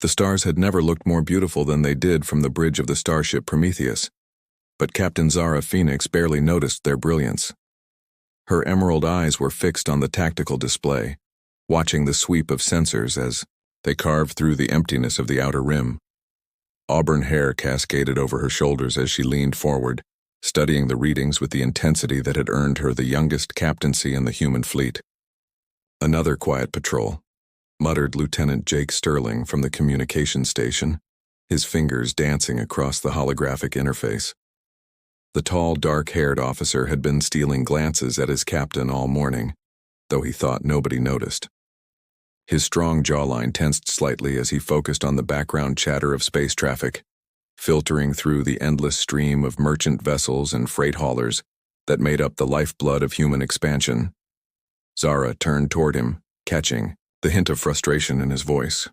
The stars had never looked more beautiful than they did from the bridge of the starship Prometheus, but Captain Zara Phoenix barely noticed their brilliance. Her emerald eyes were fixed on the tactical display, watching the sweep of sensors as they carved through the emptiness of the outer rim. Auburn hair cascaded over her shoulders as she leaned forward, studying the readings with the intensity that had earned her the youngest captaincy in the human fleet. "Another quiet patrol," muttered Lieutenant Jake Sterling from the communication station, his fingers dancing across the holographic interface. The tall, dark-haired officer had been stealing glances at his captain all morning, though he thought nobody noticed. His strong jawline tensed slightly as he focused on the background chatter of space traffic, filtering through the endless stream of merchant vessels and freight haulers that made up the lifeblood of human expansion. Zara turned toward him, catching the hint of frustration in his voice.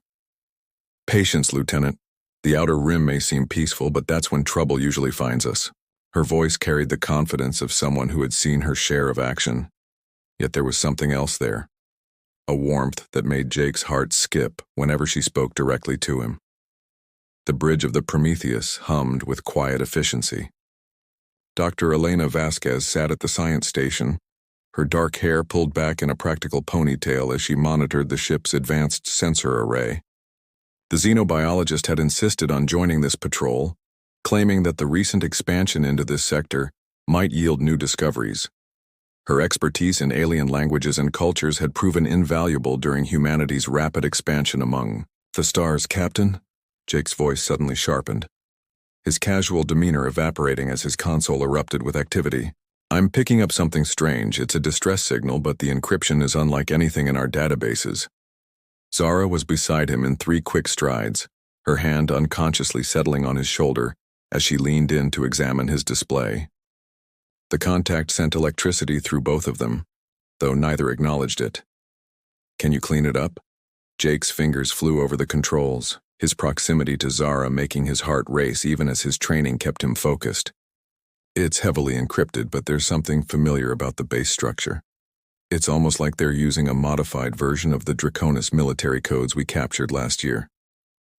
"Patience, Lieutenant. The outer rim may seem peaceful, but that's when trouble usually finds us." Her voice carried the confidence of someone who had seen her share of action. Yet there was something else there, a warmth that made Jake's heart skip whenever she spoke directly to him. The bridge of the Prometheus hummed with quiet efficiency. Dr. Elena Vasquez sat at the science station, her dark hair pulled back in a practical ponytail as she monitored the ship's advanced sensor array. The xenobiologist had insisted on joining this patrol, claiming that the recent expansion into this sector might yield new discoveries. Her expertise in alien languages and cultures had proven invaluable during humanity's rapid expansion among the stars. "Captain?" Jake's voice suddenly sharpened, his casual demeanor evaporating as his console erupted with activity. "I'm picking up something strange. It's a distress signal, but the encryption is unlike anything in our databases." Zara was beside him in 3 quick strides, her hand unconsciously settling on his shoulder as she leaned in to examine his display. The contact sent electricity through both of them, though neither acknowledged it. "Can you clean it up?" Jake's fingers flew over the controls, his proximity to Zara making his heart race even as his training kept him focused. "It's heavily encrypted, but there's something familiar about the base structure. It's almost like they're using a modified version of the Draconis military codes we captured last year."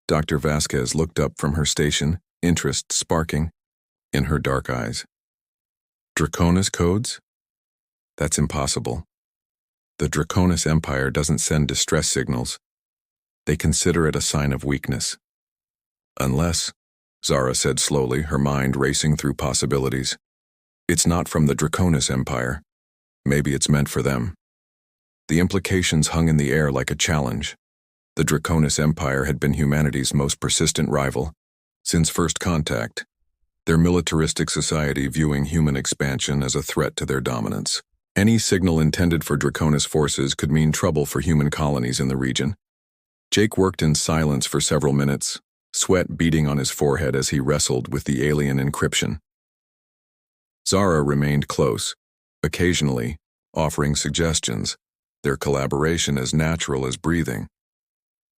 Dr. Vasquez looked up from her station, interest sparking in her dark eyes. "Draconis codes? That's impossible. The Draconis Empire doesn't send distress signals. They consider it a sign of weakness. Unless," Zara said slowly, her mind racing through possibilities, "it's not from the Draconis Empire. Maybe it's meant for them." The implications hung in the air like a challenge. The Draconis Empire had been humanity's most persistent rival since first contact, their militaristic society viewing human expansion as a threat to their dominance. Any signal intended for Draconis forces could mean trouble for human colonies in the region. Jake worked in silence for several minutes, sweat beading on his forehead as he wrestled with the alien encryption. Zara remained close, occasionally offering suggestions, their collaboration as natural as breathing.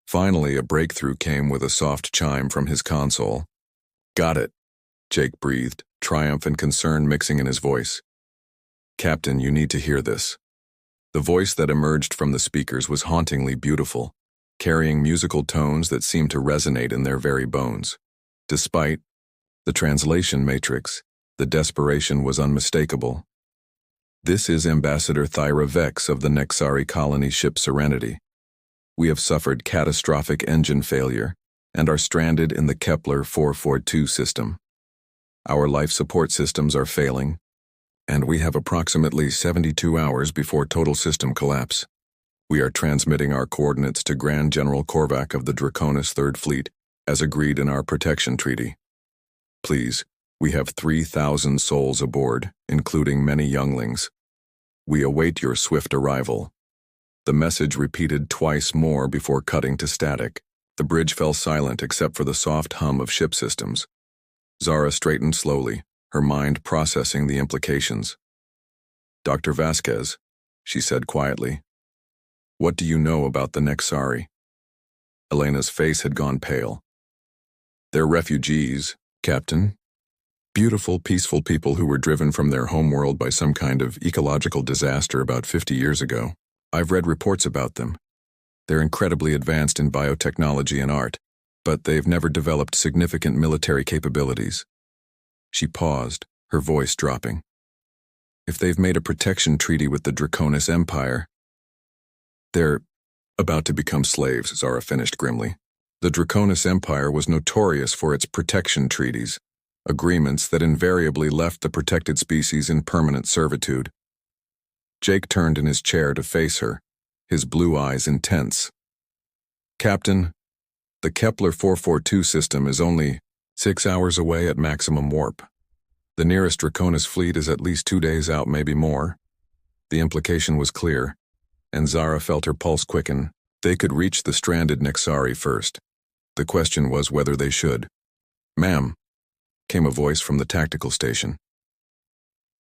Finally, a breakthrough came with a soft chime from his console. "Got it," Jake breathed, triumph and concern mixing in his voice. "Captain, you need to hear this." The voice that emerged from the speakers was hauntingly beautiful, carrying musical tones that seemed to resonate in their very bones. Despite the translation matrix, the desperation was unmistakable. "This is Ambassador Thyra Vex of the Nexari colony ship Serenity. We have suffered catastrophic engine failure and are stranded in the Kepler 442 system. Our life support systems are failing, and we have approximately 72 hours before total system collapse. We are transmitting our coordinates to Grand General Korvac of the Draconis Third Fleet, as agreed in our protection treaty. Please, we have 3,000 souls aboard, including many younglings. We await your swift arrival." The message repeated twice more before cutting to static. The bridge fell silent except for the soft hum of ship systems. Zara straightened slowly, her mind processing the implications. "Dr. Vasquez," she said quietly, "what do you know about the Nexari?" Elena's face had gone pale. "They're refugees, Captain. Beautiful, peaceful people who were driven from their homeworld by some kind of ecological disaster about 50 years ago. I've read reports about them. They're incredibly advanced in biotechnology and art, but they've never developed significant military capabilities. She paused, her voice dropping. If they've made a protection treaty with the Draconis Empire, they're about to become slaves, Zara finished grimly. The Draconis Empire was notorious for its protection treaties, agreements that invariably left the protected species in permanent servitude. Jake turned in his chair to face her, his blue eyes intense. Captain, the Kepler 442 system is only 6 hours away at maximum warp. The nearest Draconis fleet is at least 2 days out, maybe more. The implication was clear, and Zara felt her pulse quicken. They could reach the stranded Nexari first. The question was whether they should. "Ma'am," came a voice from the tactical station.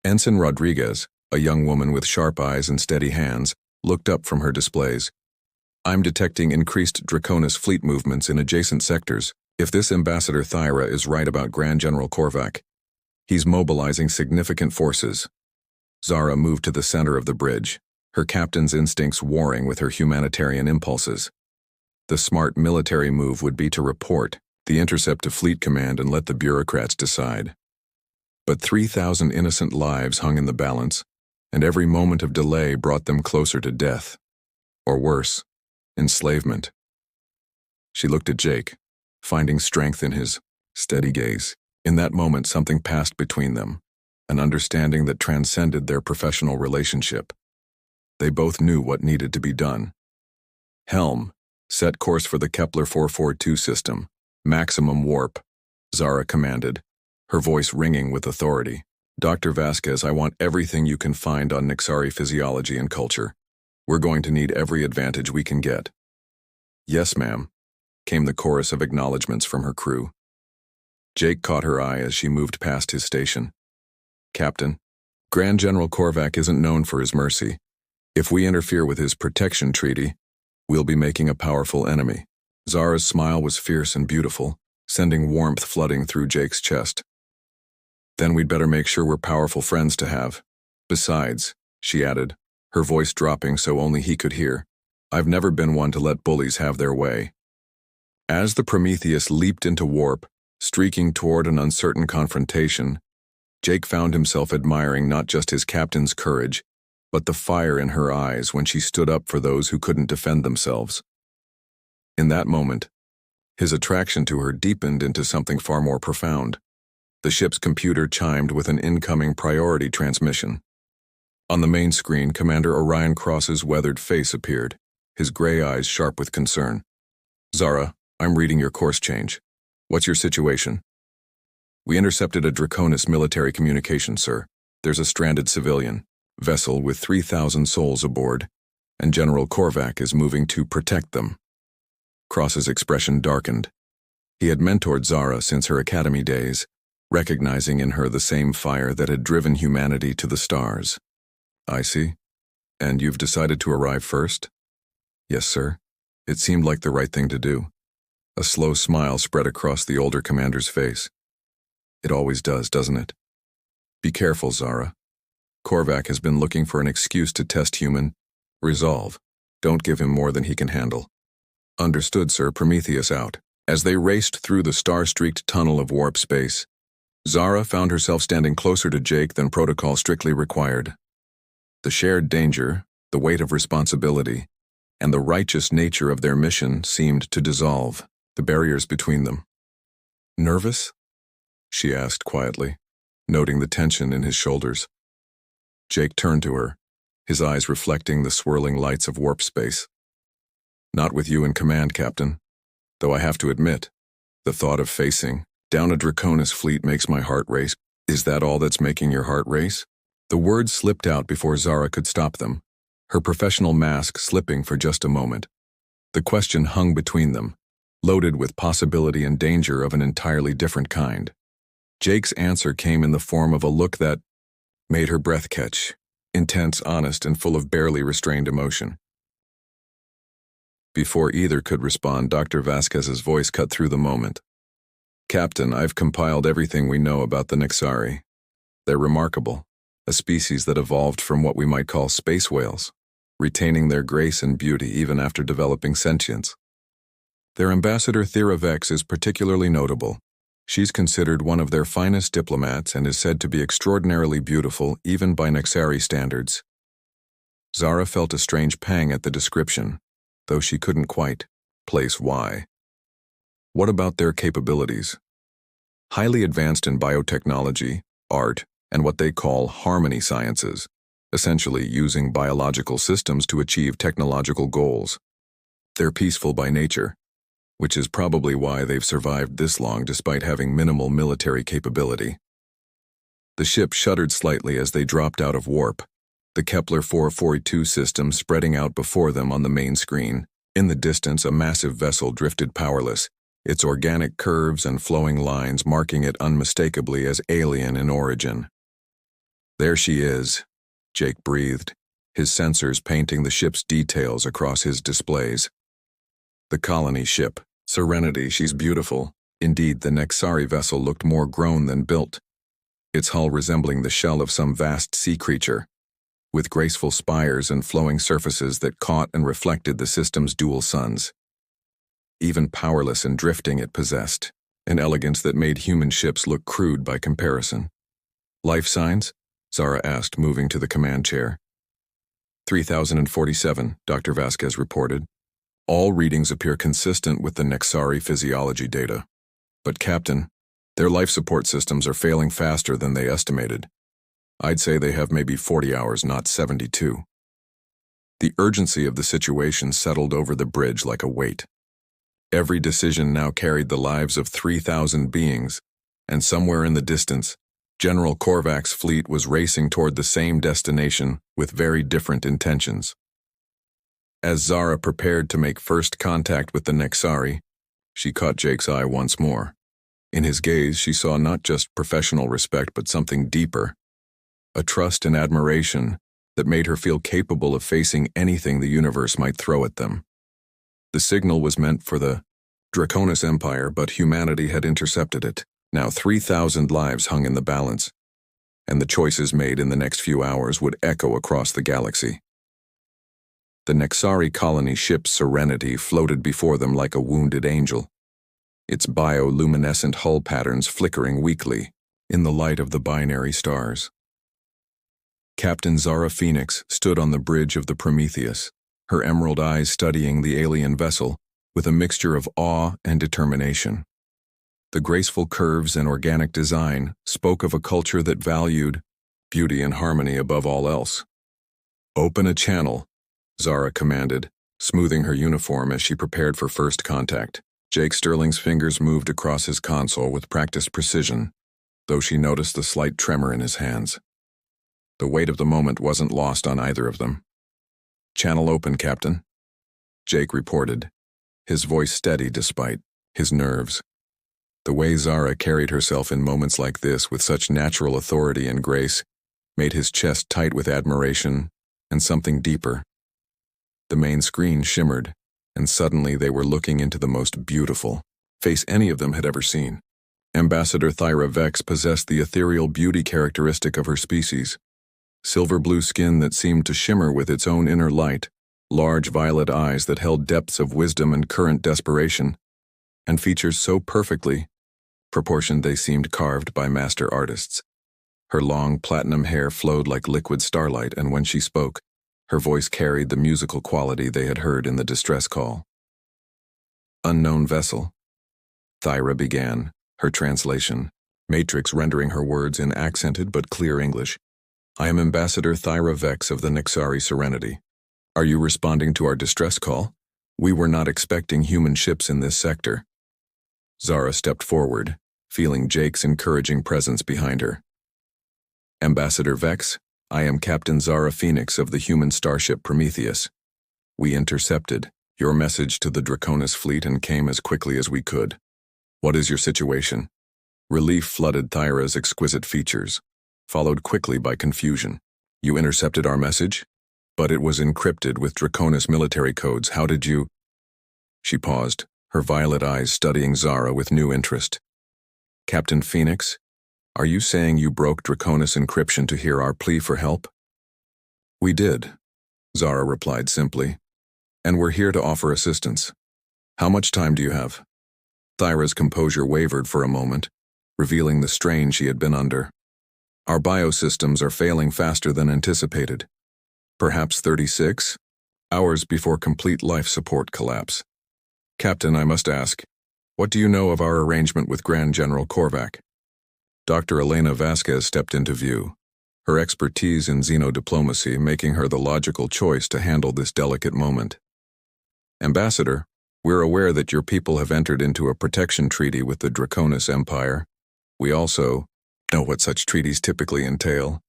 Ensign Rodriguez, a young woman with sharp eyes and steady hands, looked up from her displays. "I'm detecting increased Draconis fleet movements in adjacent sectors. If this Ambassador Thyra is right about Grand General Korvac, he's mobilizing significant forces." Zara moved to the center of the bridge, her captain's instincts warring with her humanitarian impulses. The smart military move would be to report the intercept to Fleet Command and let the bureaucrats decide. But 3,000 innocent lives hung in the balance, and every moment of delay brought them closer to death. Or worse, enslavement. She looked at Jake, finding strength in his steady gaze. In that moment, something passed between them, an understanding that transcended their professional relationship. They both knew what needed to be done. "Helm, set course for the Kepler 442 system. Maximum warp," Zara commanded, her voice ringing with authority. "Dr. Vasquez, I want everything you can find on Nexari physiology and culture. We're going to need every advantage we can get." "Yes, ma'am," came the chorus of acknowledgments from her crew. Jake caught her eye as she moved past his station. "Captain, Grand General Korvac isn't known for his mercy. If we interfere with his protection treaty, we'll be making a powerful enemy." Zara's smile was fierce and beautiful, sending warmth flooding through Jake's chest. "Then we'd better make sure we're powerful friends to have. Besides," she added, her voice dropping so only he could hear, "I've never been one to let bullies have their way." As the Prometheus leaped into warp, streaking toward an uncertain confrontation, Jake found himself admiring not just his captain's courage, but the fire in her eyes when she stood up for those who couldn't defend themselves. In that moment, his attraction to her deepened into something far more profound. The ship's computer chimed with an incoming priority transmission. On the main screen, Commander Orion Cross's weathered face appeared, his gray eyes sharp with concern. "Zara, I'm reading your course change. What's your situation?" "We intercepted a Draconis military communication, sir. There's a stranded civilian vessel with 3,000 souls aboard, and General Korvac is moving to protect them." Cross's expression darkened. He had mentored Zara since her academy days, recognizing in her the same fire that had driven humanity to the stars. "I see. And you've decided to arrive first?" "Yes, sir. It seemed like the right thing to do." A slow smile spread across the older commander's face. "It always does, doesn't it? Be careful, Zara. Korvac has been looking for an excuse to test human resolve. Don't give him more than he can handle." "Understood, sir." Prometheus out. As they raced through the star-streaked tunnel of warp space, Zara found herself standing closer to Jake than protocol strictly required. The shared danger, the weight of responsibility, and the righteous nature of their mission seemed to dissolve the barriers between them. "Nervous?" she asked quietly, noting the tension in his shoulders. Jake turned to her, his eyes reflecting the swirling lights of warp space. "Not with you in command, Captain. Though I have to admit, the thought of facing down a Draconis fleet makes my heart race." "Is that all that's making your heart race?" The words slipped out before Zara could stop them, her professional mask slipping for just a moment. The question hung between them, loaded with possibility and danger of an entirely different kind. Jake's answer came in the form of a look that made her breath catch, intense, honest, and full of barely restrained emotion. Before either could respond, Dr. Vasquez's voice cut through the moment. "Captain, I've compiled everything we know about the Nexari. They're remarkable, a species that evolved from what we might call space whales, retaining their grace and beauty even after developing sentience. Their ambassador Thera Vex is particularly notable. She's considered one of their finest diplomats and is said to be extraordinarily beautiful even by Nexari standards. Zara felt a strange pang at the description, though she couldn't quite place why. What about their capabilities? Highly advanced in biotechnology, art, and what they call harmony sciences, essentially using biological systems to achieve technological goals. They're peaceful by nature, which is probably why they've survived this long despite having minimal military capability. The ship shuddered slightly as they dropped out of warp, the Kepler 442 system spreading out before them on the main screen. In the distance, a massive vessel drifted powerless, its organic curves and flowing lines marking it unmistakably as alien in origin. There she is, Jake breathed, his sensors painting the ship's details across his displays. The colony ship, Serenity, she's beautiful. Indeed, the Nexari vessel looked more grown than built, its hull resembling the shell of some vast sea creature, with graceful spires and flowing surfaces that caught and reflected the system's dual suns. Even powerless and drifting, it possessed an elegance that made human ships look crude by comparison. Life signs? Zara asked, moving to the command chair. 3047, Dr. Vasquez reported. All readings appear consistent with the Nexari physiology data. But Captain, their life support systems are failing faster than they estimated. I'd say they have maybe 40 hours, not 72. The urgency of the situation settled over the bridge like a weight. Every decision now carried the lives of 3,000 beings, and somewhere in the distance, General Korvac's fleet was racing toward the same destination with very different intentions. As Zara prepared to make first contact with the Nexari, she caught Jake's eye once more. In his gaze, she saw not just professional respect but something deeper, a trust and admiration that made her feel capable of facing anything the universe might throw at them. The signal was meant for the Draconis Empire, but humanity had intercepted it. Now 3,000 lives hung in the balance, and the choices made in the next few hours would echo across the galaxy. The Nexari colony ship Serenity floated before them like a wounded angel, its bioluminescent hull patterns flickering weakly in the light of the binary stars. Captain Zara Phoenix stood on the bridge of the Prometheus, her emerald eyes studying the alien vessel with a mixture of awe and determination. The graceful curves and organic design spoke of a culture that valued beauty and harmony above all else. "Open a channel," Zara commanded, smoothing her uniform as she prepared for first contact. Jake Sterling's fingers moved across his console with practiced precision, though she noticed the slight tremor in his hands. The weight of the moment wasn't lost on either of them. "Channel open, Captain," Jake reported, his voice steady despite his nerves. The way Zara carried herself in moments like this with such natural authority and grace made his chest tight with admiration and something deeper. The main screen shimmered, and suddenly they were looking into the most beautiful face any of them had ever seen. Ambassador Thera Vex possessed the ethereal beauty characteristic of her species. Silver blue skin that seemed to shimmer with its own inner light, large violet eyes that held depths of wisdom and current desperation, and features so perfectly proportioned they seemed carved by master artists. Her long platinum hair flowed like liquid starlight, and when she spoke, her voice carried the musical quality they had heard in the distress call. "Unknown vessel," Thyra began, her translation, Matrix rendering her words in accented but clear English. "I am Ambassador Thera Vex of the Nexari Serenity. Are you responding to our distress call? We were not expecting human ships in this sector." Zara stepped forward, feeling Jake's encouraging presence behind her. "Ambassador Vex, I am Captain Zara Phoenix of the human starship Prometheus. We intercepted your message to the Draconis fleet and came as quickly as we could. What is your situation?" Relief flooded Thyra's exquisite features, followed quickly by confusion. "You intercepted our message? But it was encrypted with Draconis military codes. How did you—" She paused, her violet eyes studying Zara with new interest. "Captain Phoenix, are you saying you broke Draconis encryption to hear our plea for help?" "We did," Zara replied simply, "and we're here to offer assistance." How much time do you have? Thyra's composure wavered for a moment, revealing the strain she had been under. Our biosystems are failing faster than anticipated. Perhaps 36 hours before complete life support collapse. Captain, I must ask, what do you know of our arrangement with Grand General Korvac? Dr. Elena Vasquez stepped into view, her expertise in xenodiplomacy making her the logical choice to handle this delicate moment. Ambassador, we're aware that your people have entered into a protection treaty with the Draconis Empire. We also know what such treaties typically entail.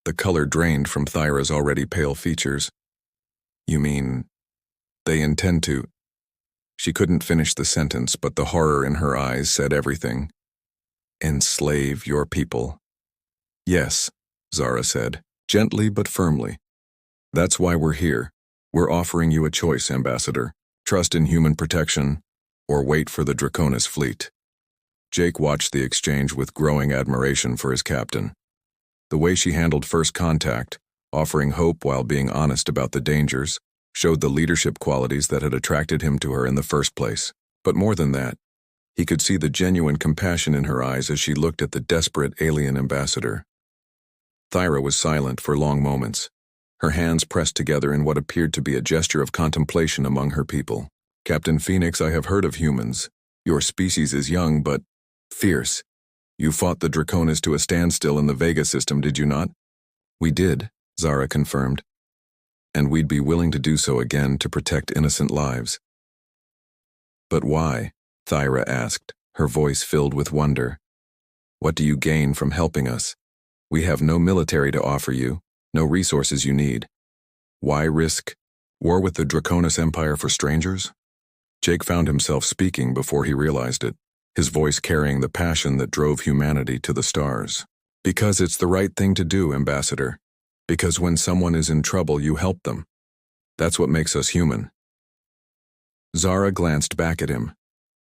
The color drained from Thyra's already pale features. You mean, they intend to... She couldn't finish the sentence, but the horror in her eyes said everything. Enslave your people. Yes, Zara said, gently but firmly. That's why we're here. We're offering you a choice, Ambassador. Trust in human protection, or wait for the Draconis fleet. Jake watched the exchange with growing admiration for his captain. The way she handled first contact, offering hope while being honest about the dangers, showed the leadership qualities that had attracted him to her in the first place. But more than that, he could see the genuine compassion in her eyes as she looked at the desperate alien ambassador. Thyra was silent for long moments, her hands pressed together in what appeared to be a gesture of contemplation among her people. Captain Phoenix, I have heard of humans. Your species is young but fierce. You fought the Draconis to a standstill in the Vega system, did you not? We did, Zara confirmed. And we'd be willing to do so again to protect innocent lives. But why? Thyra asked, her voice filled with wonder. What do you gain from helping us? We have no military to offer you, no resources you need. Why risk war with the Draconis Empire for strangers? Jake found himself speaking before he realized it, his voice carrying the passion that drove humanity to the stars. Because it's the right thing to do, Ambassador. Because when someone is in trouble, you help them. That's what makes us human. Zara glanced back at him,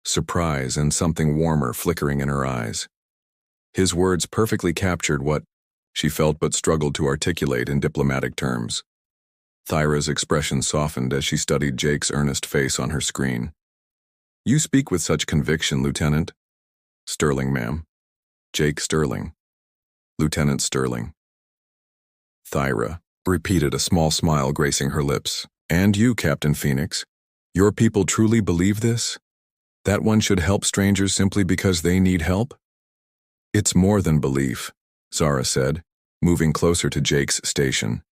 surprise and something warmer flickering in her eyes. His words perfectly captured what she felt but struggled to articulate in diplomatic terms. Thyra's expression softened as she studied Jake's earnest face on her screen. You speak with such conviction, Lieutenant. Sterling, ma'am. Jake Sterling. Lieutenant Sterling. Thyra repeated, a small smile gracing her lips. And you, Captain Phoenix. Your people truly believe this? That one should help strangers simply because they need help? It's more than belief, Zara said, moving closer to Jake's station.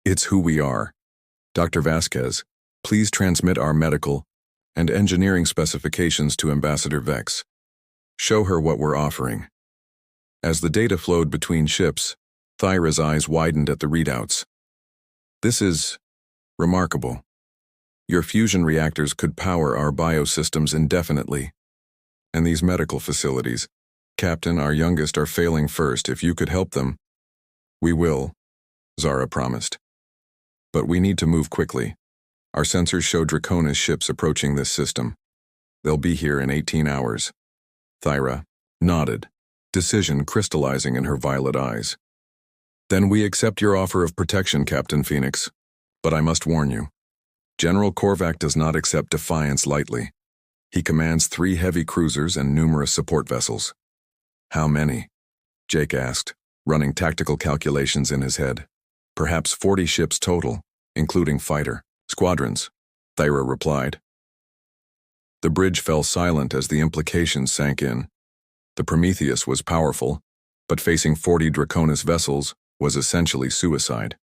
It's who we are. Dr. Vasquez, please transmit our medical and engineering specifications to Ambassador Vex. Show her what we're offering. As the data flowed between ships, Thyra's eyes widened at the readouts. This is remarkable. Your fusion reactors could power our biosystems indefinitely. And these medical facilities, Captain, our youngest are failing first. If you could help them, we will, Zara promised. But we need to move quickly. Our sensors show Draconis ships approaching this system. They'll be here in 18 hours. Thyra nodded, decision crystallizing in her violet eyes. Then we accept your offer of protection, Captain Phoenix. But I must warn you, General Korvac does not accept defiance lightly. He commands 3 heavy cruisers and numerous support vessels. How many? Jake asked, running tactical calculations in his head. Perhaps 40 ships total, including fighter squadrons, Thyra replied. The bridge fell silent as the implications sank in. The Prometheus was powerful, but facing 40 Draconis vessels was essentially suicide.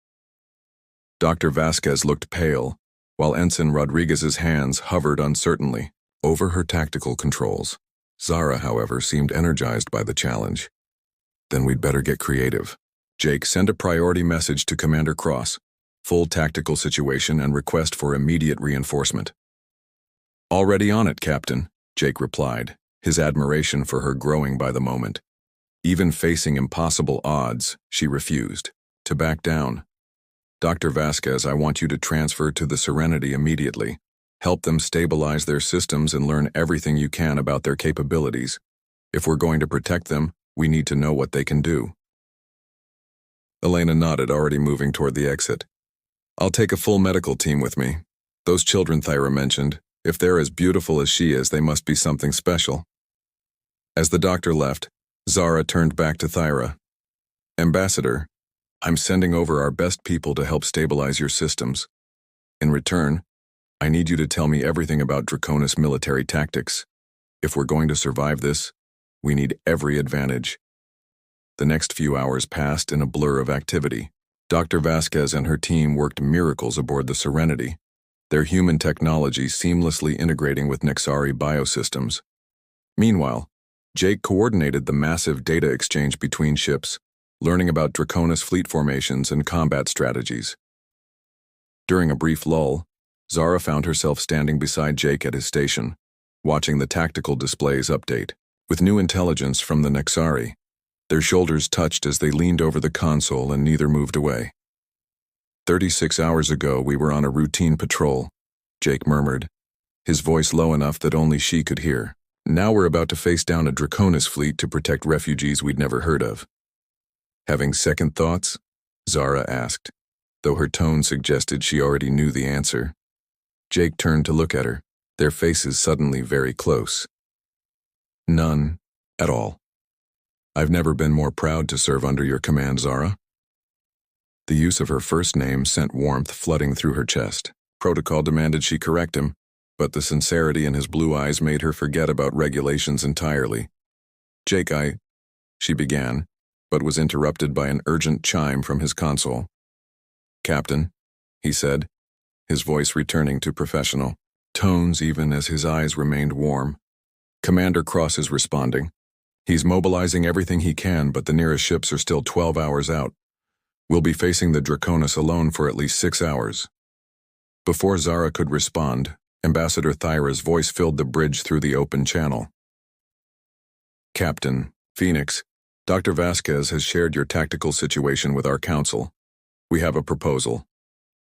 Dr. Vasquez looked pale, while Ensign Rodriguez's hands hovered uncertainly over her tactical controls. Zara, however, seemed energized by the challenge. Then we'd better get creative. Jake, send a priority message to Commander Cross, full tactical situation and request for immediate reinforcement. Already on it, Captain, Jake replied, his admiration for her growing by the moment. Even facing impossible odds, she refused to back down. Dr. Vasquez, I want you to transfer to the Serenity immediately. Help them stabilize their systems and learn everything you can about their capabilities. If we're going to protect them, we need to know what they can do. Elena nodded, already moving toward the exit. I'll take a full medical team with me. Those children Thyra mentioned, If they're as beautiful as she is, they must be something special. As the doctor left, Zara turned back to Thyra. Ambassador, I'm sending over our best people to help stabilize your systems. In return, I need you to tell me everything about Draconis military tactics. If we're going to survive this, we need every advantage. The next few hours passed in a blur of activity. Dr. Vasquez and her team worked miracles aboard the Serenity, their human technology seamlessly integrating with Nexari biosystems. Meanwhile, Jake coordinated the massive data exchange between ships, learning about Draconis fleet formations and combat strategies. During a brief lull, Zara found herself standing beside Jake at his station, watching the tactical displays update. With new intelligence from the Nexari, their shoulders touched as they leaned over the console and neither moved away. 36 hours ago, we were on a routine patrol, Jake murmured, his voice low enough that only she could hear. Now we're about to face down a Draconis fleet to protect refugees we'd never heard of. Having second thoughts? Zara asked, though her tone suggested she already knew the answer. Jake turned to look at her, their faces suddenly very close. None at all. I've never been more proud to serve under your command, Zara. The use of her first name sent warmth flooding through her chest. Protocol demanded she correct him, but the sincerity in his blue eyes made her forget about regulations entirely. Jake, she began, but was interrupted by an urgent chime from his console. Captain, he said, his voice returning to professional tones even as his eyes remained warm. Commander Cross is responding. He's mobilizing everything he can, but the nearest ships are still 12 hours out. We'll be facing the Draconis alone for at least 6 hours. Before Zara could respond, Ambassador Thyra's voice filled the bridge through the open channel. Captain, Phoenix, Dr. Vasquez has shared your tactical situation with our council. We have a proposal.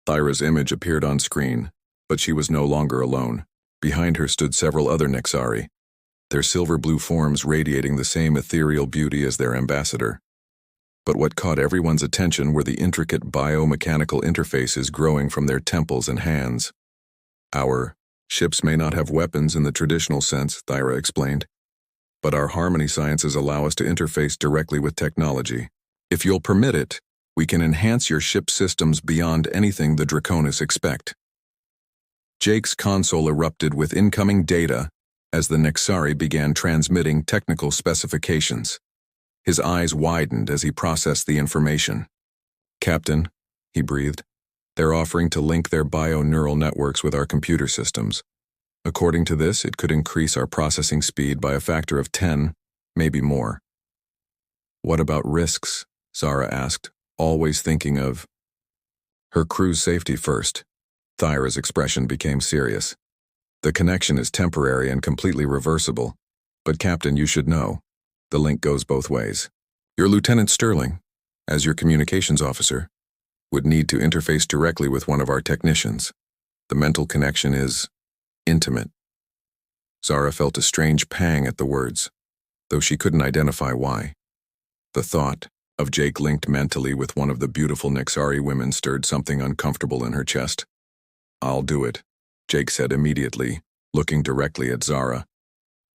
Thyra's image appeared on screen, but she was no longer alone. Behind her stood several other Nexari, their silver-blue forms radiating the same ethereal beauty as their ambassador. But what caught everyone's attention were the intricate biomechanical interfaces growing from their temples and hands. Our ships may not have weapons in the traditional sense, Thyra explained, but our harmony sciences allow us to interface directly with technology. If you'll permit it, we can enhance your ship systems beyond anything the Draconis expect. Jake's console erupted with incoming data as the Nexari began transmitting technical specifications. His eyes widened as he processed the information. Captain, he breathed, they're offering to link their bio-neural networks with our computer systems. According to this, it could increase our processing speed by a factor of 10, maybe more. What about risks? Zara asked, always thinking of her crew's safety first. Thyra's expression became serious. The connection is temporary and completely reversible, but Captain, you should know. The link goes both ways. Your Lieutenant Sterling, as your communications officer, would need to interface directly with one of our technicians. The mental connection is intimate. Zara felt a strange pang at the words, though she couldn't identify why. The thought of Jake linked mentally with one of the beautiful Nexari women stirred something uncomfortable in her chest. I'll do it, Jake said immediately, looking directly at Zara.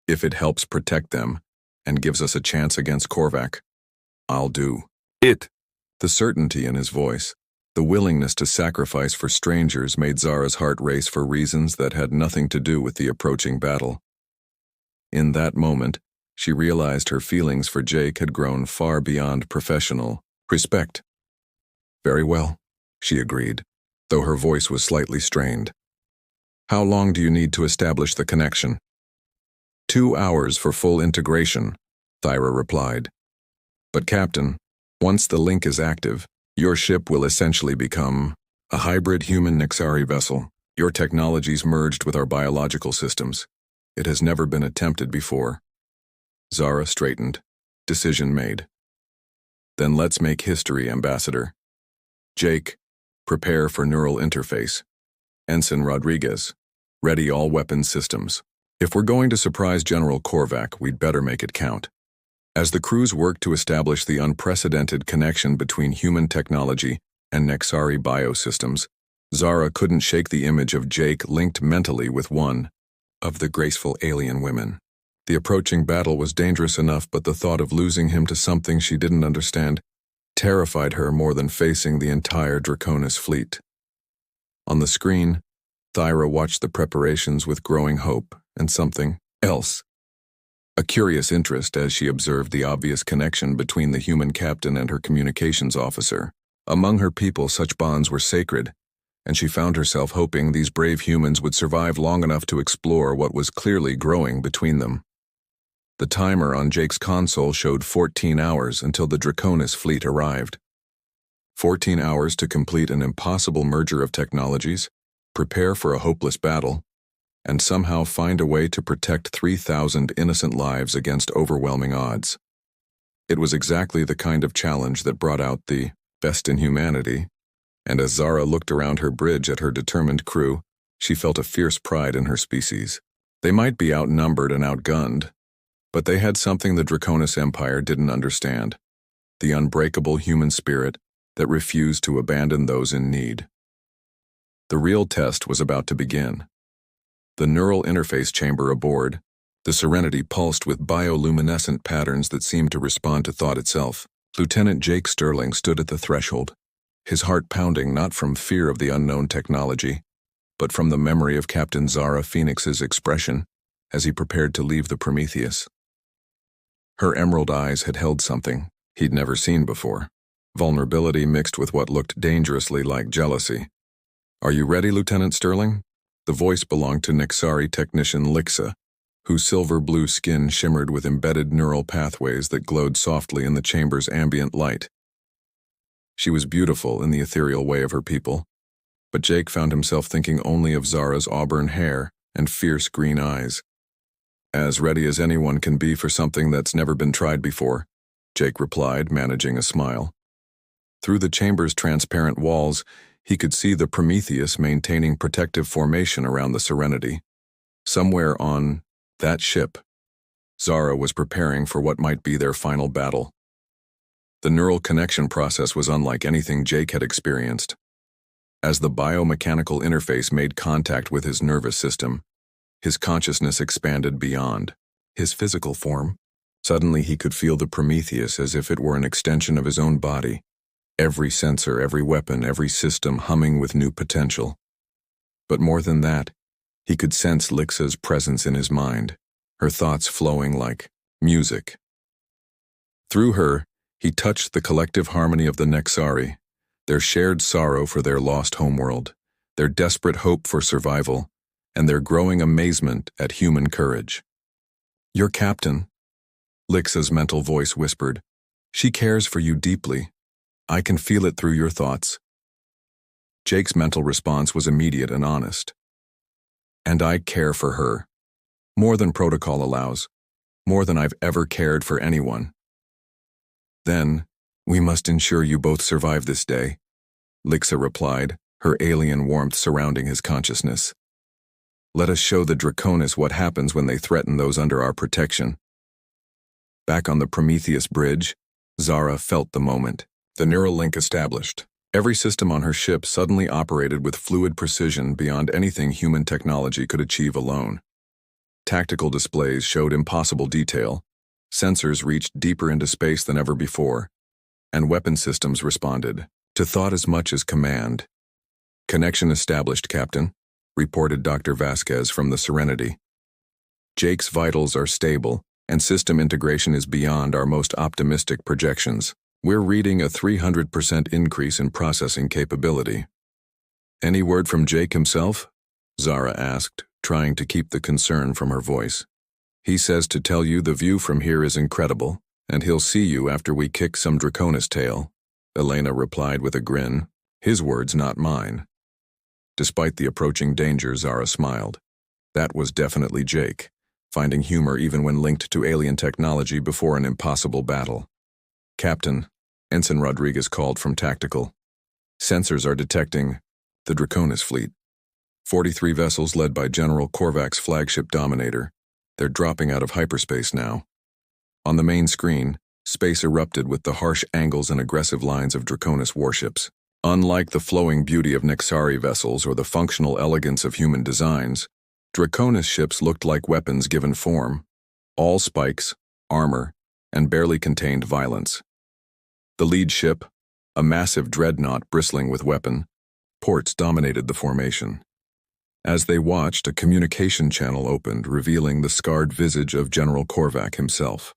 If it helps protect them and gives us a chance against Korvac, I'll do it. The certainty in his voice, the willingness to sacrifice for strangers made Zara's heart race for reasons that had nothing to do with the approaching battle. In that moment, she realized her feelings for Jake had grown far beyond professional respect. Very well, she agreed, though her voice was slightly strained. How long do you need to establish the connection? 2 hours for full integration, Thyra replied. But Captain, once the link is active, your ship will essentially become a hybrid human Nexari vessel. Your technologies merged with our biological systems. It has never been attempted before. Zara straightened. Decision made. Then let's make history, Ambassador. Jake, prepare for neural interface. Ensign Rodriguez, ready all weapons systems. If we're going to surprise General Korvac, we'd better make it count. As the crews worked to establish the unprecedented connection between human technology and Nexari biosystems, Zara couldn't shake the image of Jake linked mentally with one of the graceful alien women. The approaching battle was dangerous enough, but the thought of losing him to something she didn't understand terrified her more than facing the entire Draconis fleet. On the screen, Thyra watched the preparations with growing hope and something else. A curious interest as she observed the obvious connection between the human captain and her communications officer. Among her people, such bonds were sacred, and she found herself hoping these brave humans would survive long enough to explore what was clearly growing between them. The timer on Jake's console showed 14 hours until the Draconis fleet arrived. 14 hours to complete an impossible merger of technologies, prepare for a hopeless battle, and somehow find a way to protect 3,000 innocent lives against overwhelming odds. It was exactly the kind of challenge that brought out the best in humanity, and as Zara looked around her bridge at her determined crew, she felt a fierce pride in her species. They might be outnumbered and outgunned, but they had something the Draconis Empire didn't understand: the unbreakable human spirit that refused to abandon those in need. The real test was about to begin. The neural interface chamber aboard, the Serenity pulsed with bioluminescent patterns that seemed to respond to thought itself. Lieutenant Jake Sterling stood at the threshold, his heart pounding not from fear of the unknown technology, but from the memory of Captain Zara Phoenix's expression as he prepared to leave the Prometheus. Her emerald eyes had held something he'd never seen before, vulnerability mixed with what looked dangerously like jealousy. "Are you ready, Lieutenant Sterling?" The voice belonged to Nexari technician Lixa, whose silver-blue skin shimmered with embedded neural pathways that glowed softly in the chamber's ambient light. She was beautiful in the ethereal way of her people, but Jake found himself thinking only of Zara's auburn hair and fierce green eyes. "As ready as anyone can be for something that's never been tried before," Jake replied, managing a smile. Through the chamber's transparent walls, he could see the Prometheus maintaining protective formation around the Serenity. Somewhere on that ship, Zara was preparing for what might be their final battle. The neural connection process was unlike anything Jake had experienced. As the biomechanical interface made contact with his nervous system, his consciousness expanded beyond his physical form. Suddenly he could feel the Prometheus as if it were an extension of his own body, every sensor, every weapon, every system humming with new potential. But more than that, he could sense Lixa's presence in his mind, her thoughts flowing like music. Through her, he touched the collective harmony of the Nexari, their shared sorrow for their lost homeworld, their desperate hope for survival, and their growing amazement at human courage. "Your captain," Lixa's mental voice whispered. "She cares for you deeply. I can feel it through your thoughts." Jake's mental response was immediate and honest. "And I care for her. More than protocol allows. More than I've ever cared for anyone." "Then, we must ensure you both survive this day," Lixa replied, her alien warmth surrounding his consciousness. "Let us show the Draconis what happens when they threaten those under our protection." Back on the Prometheus bridge, Zara felt the moment. The neural link established. Every system on her ship suddenly operated with fluid precision beyond anything human technology could achieve alone. Tactical displays showed impossible detail, sensors reached deeper into space than ever before, and weapon systems responded to thought as much as command. "Connection established, Captain," reported Dr. Vasquez from the Serenity. "Jake's vitals are stable, and system integration is beyond our most optimistic projections. We're reading a 300% increase in processing capability." "Any word from Jake himself?" Zara asked, trying to keep the concern from her voice. "He says to tell you the view from here is incredible, and he'll see you after we kick some Draconis tail," Elena replied with a grin. "His words, not mine." Despite the approaching danger, Zara smiled. That was definitely Jake, finding humor even when linked to alien technology before an impossible battle. "Captain," Ensign Rodriguez called from Tactical. "Sensors are detecting the Draconis fleet. 43 vessels led by General Korvac's flagship Dominator. They're dropping out of hyperspace now." On the main screen, space erupted with the harsh angles and aggressive lines of Draconis warships. Unlike the flowing beauty of Nexari vessels or the functional elegance of human designs, Draconis ships looked like weapons given form, all spikes, armor, and barely contained violence. The lead ship, a massive dreadnought bristling with weapon, ports dominated the formation. As they watched, a communication channel opened, revealing the scarred visage of General Korvac himself.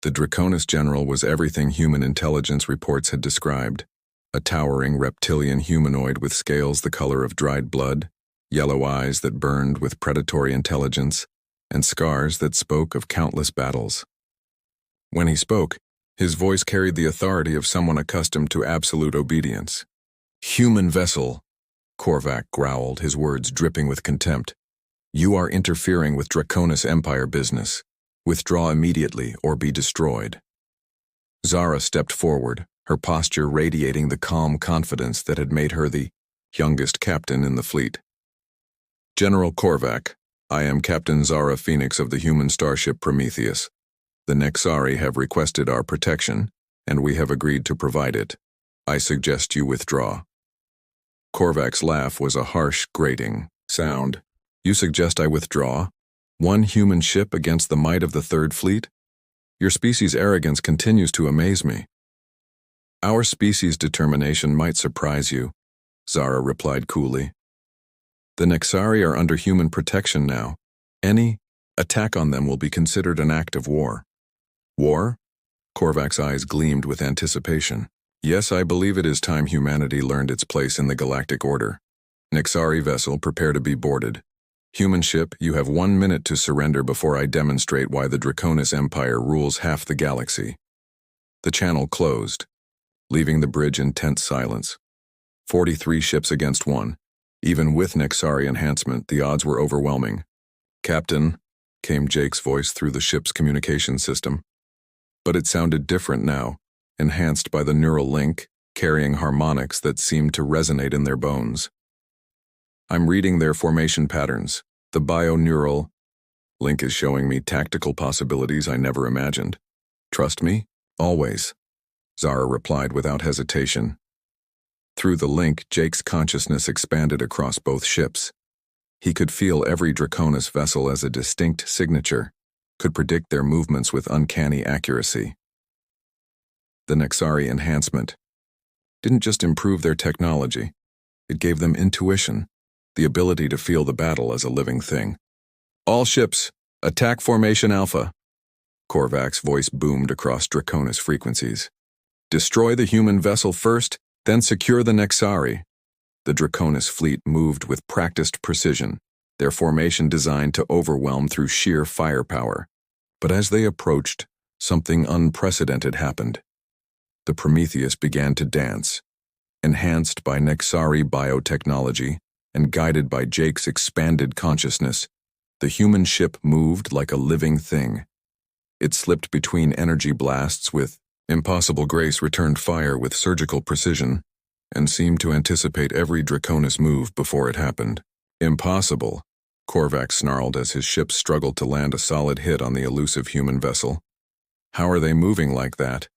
The Draconis general was everything human intelligence reports had described: a towering reptilian humanoid with scales the color of dried blood, yellow eyes that burned with predatory intelligence, and scars that spoke of countless battles. When he spoke, his voice carried the authority of someone accustomed to absolute obedience. "Human vessel," Korvac growled, his words dripping with contempt. "You are interfering with Draconis Empire business. Withdraw immediately or be destroyed." Zara stepped forward, her posture radiating the calm confidence that had made her the youngest captain in the fleet. "General Korvac, I am Captain Zara Phoenix of the human starship Prometheus. The Nexari have requested our protection, and we have agreed to provide it. I suggest you withdraw." Korvac's laugh was a harsh, grating sound. "You suggest I withdraw? One human ship against the might of the Third Fleet? Your species' arrogance continues to amaze me." "Our species' determination might surprise you," Zara replied coolly. "The Nexari are under human protection now. Any attack on them will be considered an act of war." "War?" Korvac's eyes gleamed with anticipation. "Yes, I believe it is time humanity learned its place in the galactic order. Nexari vessel, prepare to be boarded. Human ship, you have 1 minute to surrender before I demonstrate why the Draconis Empire rules half the galaxy." The channel closed, leaving the bridge in tense silence. 43 ships against 1. Even with Nexari enhancement, the odds were overwhelming. "Captain," came Jake's voice through the ship's communication system. But it sounded different now, enhanced by the neural link, carrying harmonics that seemed to resonate in their bones. "I'm reading their formation patterns. The bio-neural link is showing me tactical possibilities I never imagined. Trust me? Always," Zara replied without hesitation. Through the link, Jake's consciousness expanded across both ships. He could feel every Draconis vessel as a distinct signature, could predict their movements with uncanny accuracy. The Nexari enhancement didn't just improve their technology, it gave them intuition, the ability to feel the battle as a living thing. "All ships, attack formation Alpha," Korvac's voice boomed across Draconis frequencies. "Destroy the human vessel first, then secure the Nexari." The Draconis fleet moved with practiced precision, their formation designed to overwhelm through sheer firepower. But as they approached, something unprecedented happened. The Prometheus began to dance. Enhanced by Nexari biotechnology and guided by Jake's expanded consciousness, the human ship moved like a living thing. It slipped between energy blasts with impossible grace, returned fire with surgical precision, and seemed to anticipate every Draconis move before it happened. "Impossible," Korvac snarled as his ship struggled to land a solid hit on the elusive human vessel. "How are they moving like that?"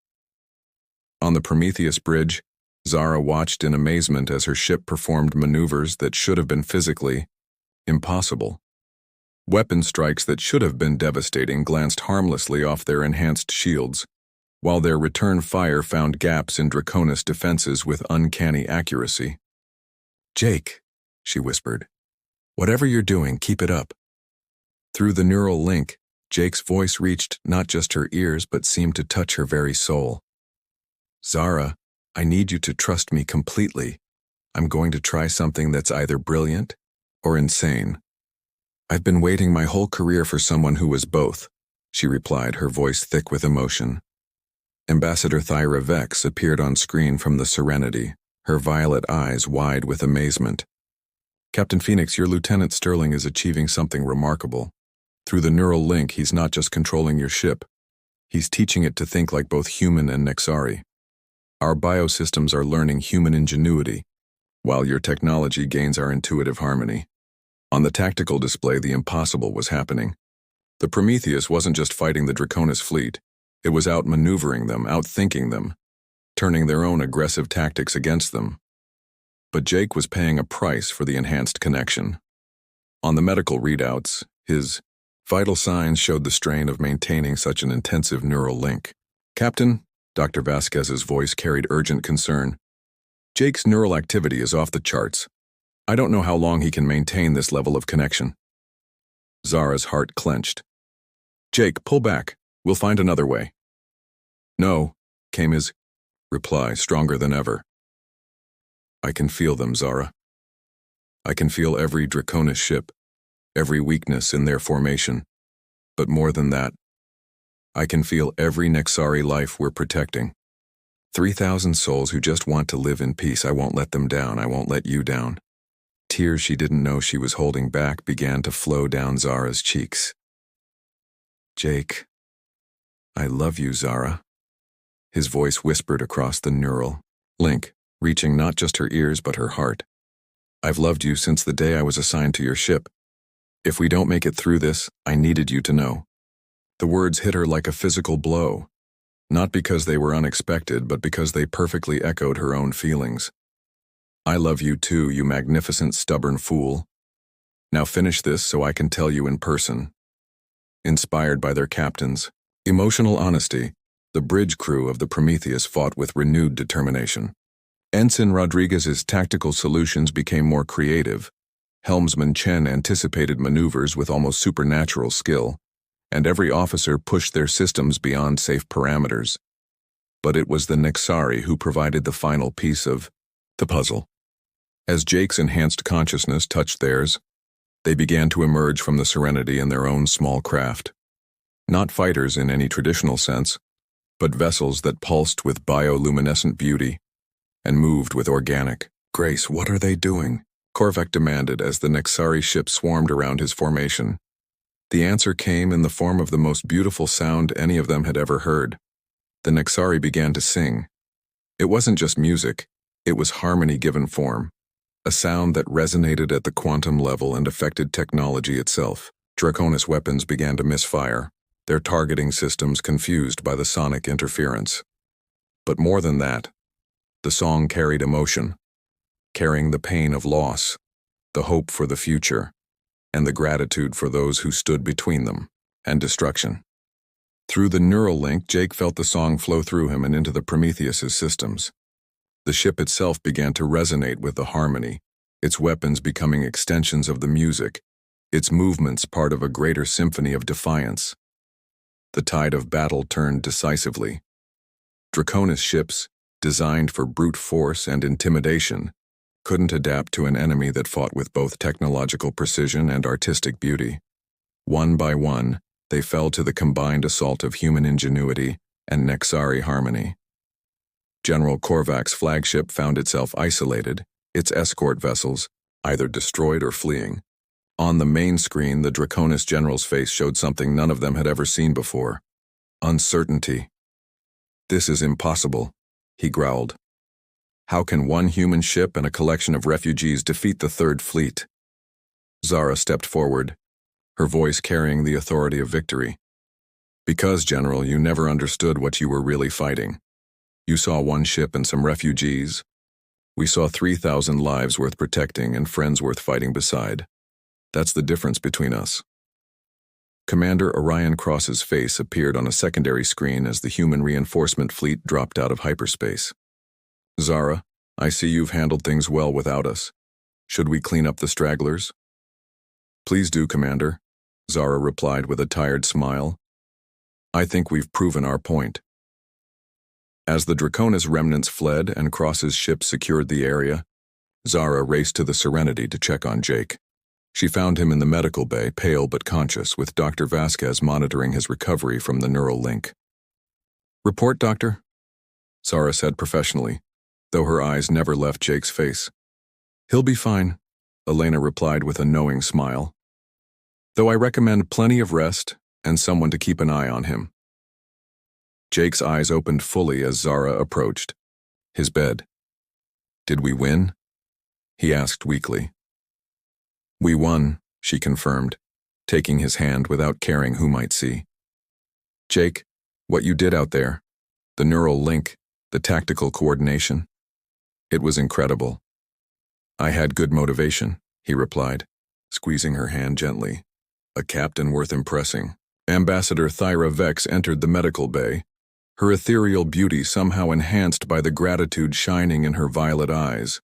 On the Prometheus bridge, Zara watched in amazement as her ship performed maneuvers that should have been physically impossible. Weapon strikes that should have been devastating glanced harmlessly off their enhanced shields, while their return fire found gaps in Draconis defenses with uncanny accuracy. "Jake," she whispered, "whatever you're doing, keep it up." Through the neural link, Jake's voice reached not just her ears but seemed to touch her very soul. "Zara, I need you to trust me completely. I'm going to try something that's either brilliant or insane." "I've been waiting my whole career for someone who was both," she replied, her voice thick with emotion. Ambassador Thyra Vex appeared on screen from the Serenity, her violet eyes wide with amazement. "Captain Phoenix, your Lieutenant Sterling is achieving something remarkable. Through the neural link, he's not just controlling your ship. He's teaching it to think like both human and Nexari. Our biosystems are learning human ingenuity, while your technology gains our intuitive harmony." On the tactical display, the impossible was happening. The Prometheus wasn't just fighting the Draconis fleet. It was outmaneuvering them, outthinking them. turning their own aggressive tactics against them. But Jake was paying a price for the enhanced connection. On the medical readouts, his vital signs showed the strain of maintaining such an intensive neural link. "Captain," Dr. Vasquez's voice carried urgent concern, "Jake's neural activity is off the charts. I don't know how long he can maintain this level of connection." Zara's heart clenched. "Jake, pull back. We'll find another way." "No," came his reply, stronger than ever. "I can feel them, Zara. I can feel every Draconis ship, every weakness in their formation. But more than that, I can feel every Nexari life we're protecting. 3,000 souls who just want to live in peace. I won't let them down. I won't let you down." Tears she didn't know she was holding back began to flow down Zara's cheeks. "Jake, I love you, Zara." His voice whispered across the neural link, reaching not just her ears but her heart. "I've loved you since the day I was assigned to your ship. If we don't make it through this, I needed you to know." The words hit her like a physical blow, not because they were unexpected, but because they perfectly echoed her own feelings. "I love you too, you magnificent, stubborn fool. Now finish this so I can tell you in person." Inspired by their captain's emotional honesty, the bridge crew of the Prometheus fought with renewed determination. Ensign Rodriguez's tactical solutions became more creative. Helmsman Chen anticipated maneuvers with almost supernatural skill, and every officer pushed their systems beyond safe parameters. But it was the Nexari who provided the final piece of the puzzle. As Jake's enhanced consciousness touched theirs, they began to emerge from the serenity in their own small craft. Not fighters in any traditional sense, but vessels that pulsed with bioluminescent beauty and moved with organic grace. "What are they doing?" Korvac demanded as the Nexari ship swarmed around his formation. The answer came in the form of the most beautiful sound any of them had ever heard. The Nexari began to sing. It wasn't just music, it was harmony given form, a sound that resonated at the quantum level and affected technology itself. Draconis weapons began to misfire, their targeting systems confused by the sonic interference. But more than that, the song carried emotion, carrying the pain of loss, the hope for the future, and the gratitude for those who stood between them and destruction. Through the neural link, Jake felt the song flow through him and into the Prometheus's systems. The ship itself began to resonate with the harmony, its weapons becoming extensions of the music, its movements part of a greater symphony of defiance. The tide of battle turned decisively. Draconis ships, designed for brute force and intimidation, couldn't adapt to an enemy that fought with both technological precision and artistic beauty. One by one, they fell to the combined assault of human ingenuity and Nexari harmony. General Korvac's flagship found itself isolated, its escort vessels either destroyed or fleeing. On the main screen, the Draconis general's face showed something none of them had ever seen before: uncertainty. "This is impossible," he growled. "How can one human ship and a collection of refugees defeat the Third Fleet?" Zara stepped forward, her voice carrying the authority of victory. "Because, General, you never understood what you were really fighting. You saw one ship and some refugees. We saw 3,000 lives worth protecting and friends worth fighting beside. That's the difference between us." Commander Orion Cross's face appeared on a secondary screen as the human reinforcement fleet dropped out of hyperspace. "Zara, I see you've handled things well without us. Should we clean up the stragglers?" "Please do, Commander," Zara replied with a tired smile. "I think we've proven our point." As the Draconis remnants fled and Cross's ship secured the area, Zara raced to the Serenity to check on Jake. She found him in the medical bay, pale but conscious, with Dr. Vasquez monitoring his recovery from the neural link. "Report, Doctor," Zara said professionally, though her eyes never left Jake's face. "He'll be fine," Elena replied with a knowing smile. "Though I recommend plenty of rest and someone to keep an eye on him." Jake's eyes opened fully as Zara approached his bed. "Did we win?" he asked weakly. "We won," she confirmed, taking his hand without caring who might see. "Jake, what you did out there, the neural link, The tactical coordination? It was incredible. I had good motivation, he replied, squeezing her hand gently. A captain worth impressing. Ambassador Thyra Vex entered the medical bay, her ethereal beauty somehow enhanced by the gratitude shining in her violet eyes.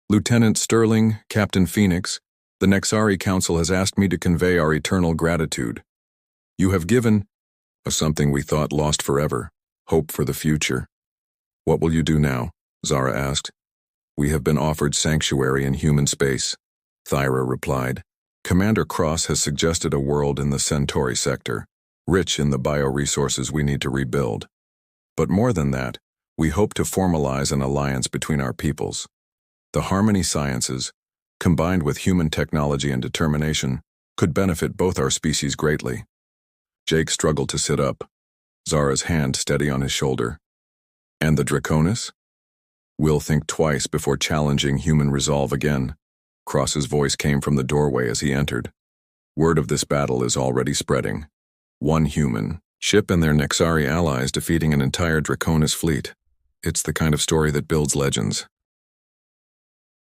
Lieutenant Sterling, Captain Phoenix, the Nexari Council has asked me to convey our eternal gratitude. You have given something we thought lost forever, hope for the future. What will you do now? Zara asked. We have been offered sanctuary in human space, Thyra replied. Commander Cross has suggested a world in the Centauri sector, rich in the bioresources we need to rebuild. But more than that, we hope to formalize an alliance between our peoples. The Harmony Sciences, combined with human technology and determination, could benefit both our species greatly. Jake struggled to sit up, Zara's hand steady on his shoulder. And the Draconis? We'll think twice before challenging human resolve again. Cross's voice came from the doorway as he entered. Word of this battle is already spreading. One human ship and their Nexari allies defeating an entire Draconis fleet. It's the kind of story that builds legends.